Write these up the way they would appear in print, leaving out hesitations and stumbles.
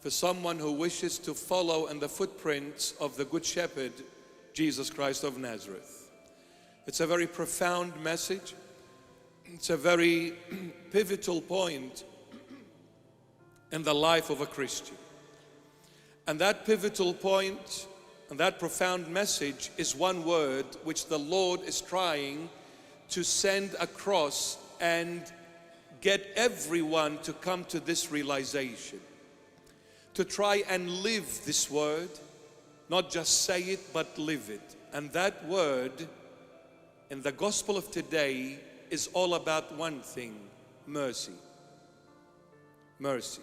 for someone who wishes to follow in the footprints of the Good Shepherd, Jesus Christ of Nazareth. It's a very profound message. It's a very pivotal point in the life of a Christian. And that pivotal point and that profound message is one word which the Lord is trying to send across and get everyone to come to this realization. To try and live this word, not just say it, but live it. And that word in the gospel of today is all about one thing: mercy. Mercy.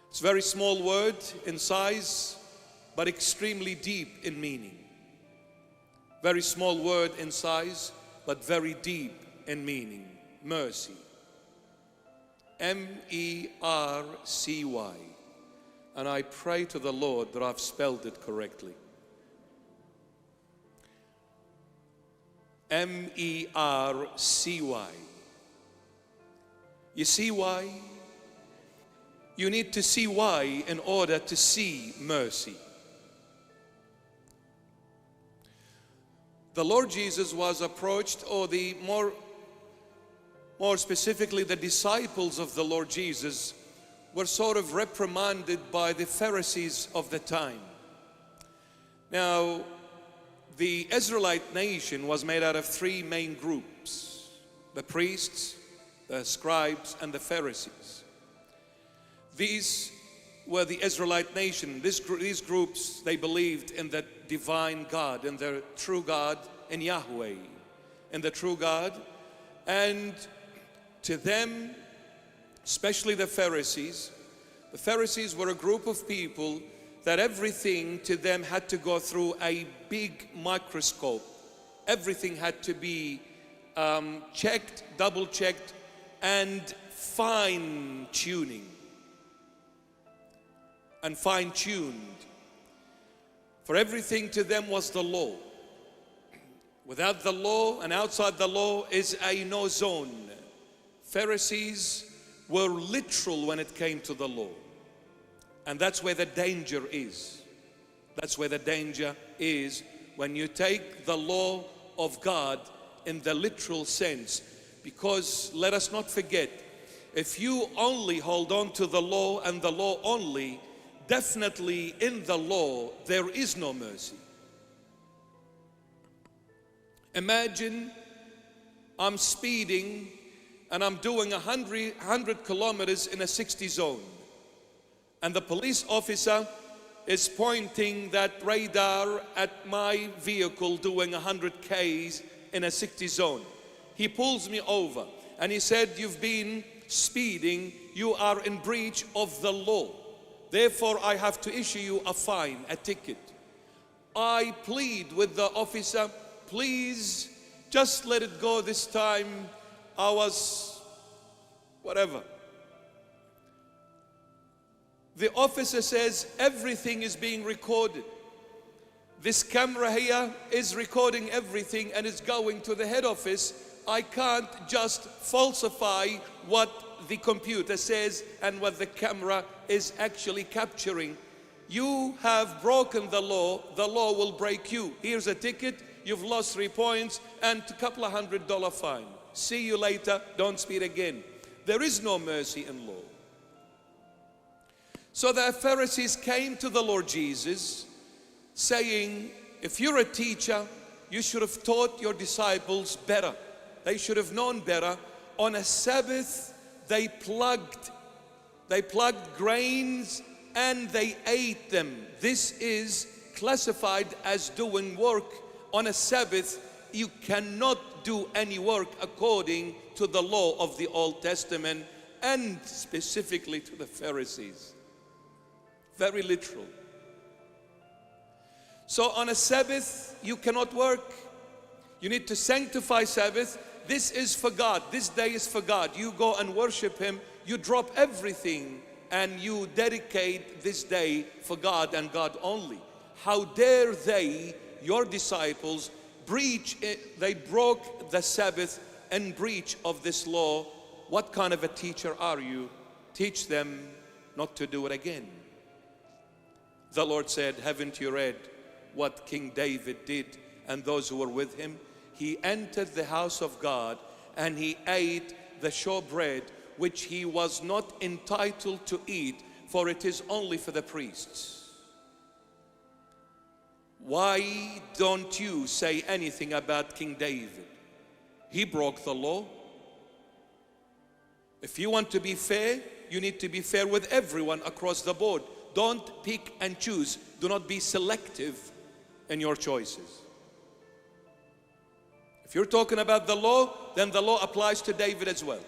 It's a very small word in size, but extremely deep in meaning. Very small word in size, but very deep in meaning. Mercy. M-E-R-C-Y. And I pray to the Lord that I've spelled it correctly. M-E-R-C-Y. You see why? You need to see why in order to see mercy. The Lord Jesus was approached, or more specifically the disciples of the Lord Jesus were sort of reprimanded by the Pharisees of the time. Now, the Israelite nation was made out of three main groups: the priests, the scribes, and the Pharisees. These were the Israelite nation. These groups, they believed in the divine God, in the true God, in Yahweh, in the true God. And to them, especially the Pharisees were a group of people that everything to them had to go through a big microscope. Everything had to be checked, double-checked, and fine-tuned. For everything to them was the law. Without the law and outside the law is a no zone. Pharisees were literal when it came to the law. And that's where the danger is. That's where the danger is when you take the law of God in the literal sense. Because let us not forget, if you only hold on to the law and the law only, definitely in the law there is no mercy. Imagine I'm speeding and I'm doing 100 kilometers in a 60 zone. And the police officer is pointing that radar at my vehicle doing 100 Ks in a 60 zone. He pulls me over and he said, "You've been speeding, you are in breach of the law. Therefore, I have to issue you a fine, a ticket." I plead with the officer, "Please, just let it go this time. I was whatever." The officer says, "Everything is being recorded. This camera here is recording everything and it's going to the head office. I can't just falsify what the computer says and what the camera is actually capturing. You have broken the law will break you. Here's a ticket, you've lost 3 points and a couple of $100 fine. See you later, don't speed again." There is no mercy in law. So the Pharisees came to the Lord Jesus saying, "If you're a teacher, you should have taught your disciples better. They should have known better. On a Sabbath, they plugged grains and they ate them. This is classified as doing work. On a Sabbath, you cannot do any work according to the law of the Old Testament," and specifically to the Pharisees. Very literal. So on a Sabbath, you cannot work. You need to sanctify Sabbath. This is for God. This day is for God. You go and worship Him. You drop everything and you dedicate this day for God and God only. How dare they, your disciples, breach it? They broke the Sabbath in breach of this law. What kind of a teacher are you? Teach them not to do it again. The Lord said, haven't you read what King David did and those who were with him? He entered the house of God and he ate the showbread which he was not entitled to eat, for it is only for the priests. Why don't you say anything about King David? He broke the law. If you want to be fair, you need to be fair with everyone across the board. Don't pick and choose. Do not be selective in your choices. If you're talking about the law, then the law applies to David as well.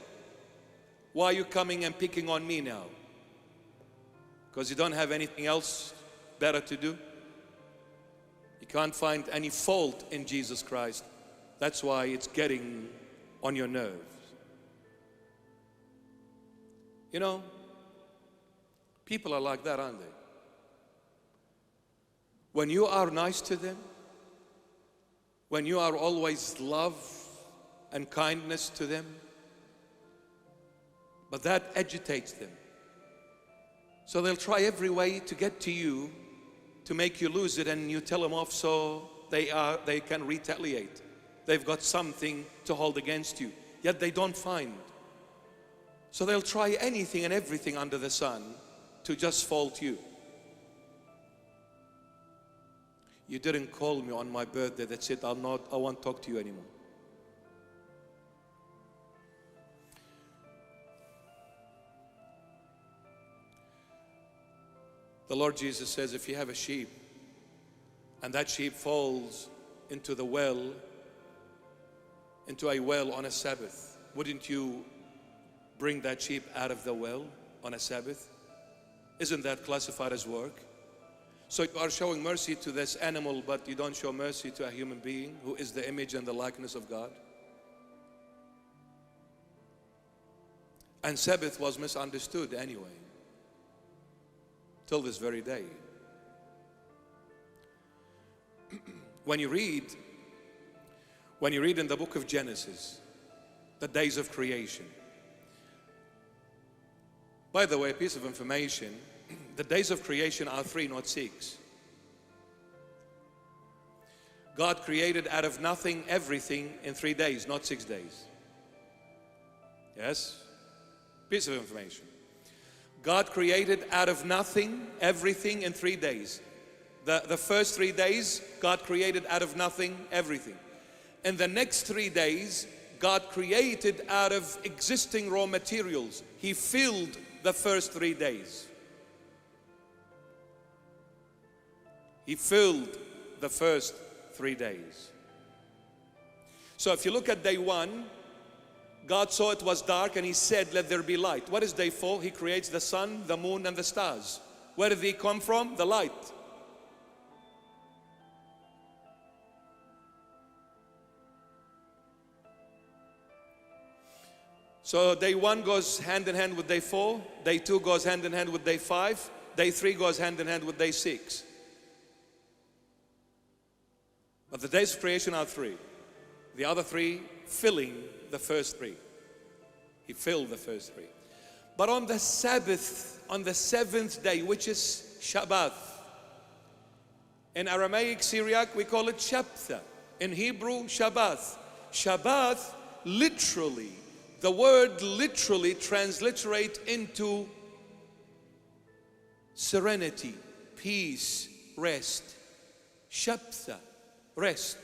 Why are you coming and picking on me now? Because you don't have anything else better to do? You can't find any fault in Jesus Christ. That's why it's getting on your nerves. You know, people are like that, aren't they? When you are nice to them, when you are always love and kindness to them, but that agitates them. So they'll try every way to get to you, to make you lose it, and you tell them off so they can retaliate. They've got something to hold against you, yet they don't find. So they'll try anything and everything under the sun to just fault you. You didn't call me on my birthday. That's it. I won't talk to you anymore. The Lord Jesus says, if you have a sheep and that sheep falls into a well on a Sabbath, wouldn't you bring that sheep out of the well on a Sabbath? Isn't that classified as work? So you are showing mercy to this animal, but you don't show mercy to a human being who is the image and the likeness of God. And Sabbath was misunderstood anyway, till this very day. When you read in the book of Genesis, the days of creation. By the way, a piece of information, the days of creation are 3, not 6. God created out of nothing everything in 3 days, not 6 days. Yes? Piece of information. God created out of nothing everything in 3 days. The first 3 days, God created out of nothing everything. In the next 3 days, God created out of existing raw materials. He filled the first 3 days. He filled the first 3 days. So if you look at day 1, God saw it was dark and He said, let there be light. What is day 4? He creates the sun, the moon, and the stars. Where did they come from? The light. So day 1 goes hand in hand with day 4. Day 2 goes hand in hand with day 5. Day 3 goes hand in hand with day 6. But the days of creation are 3. The other 3 filling the first 3. He filled the first 3. But on the Sabbath, on the 7th day, which is Shabbat. In Aramaic, Syriac, we call it Shabtha. In Hebrew, Shabbath. Shabbath, literally, the word literally transliterate into serenity, peace, rest. Shabtha, rest.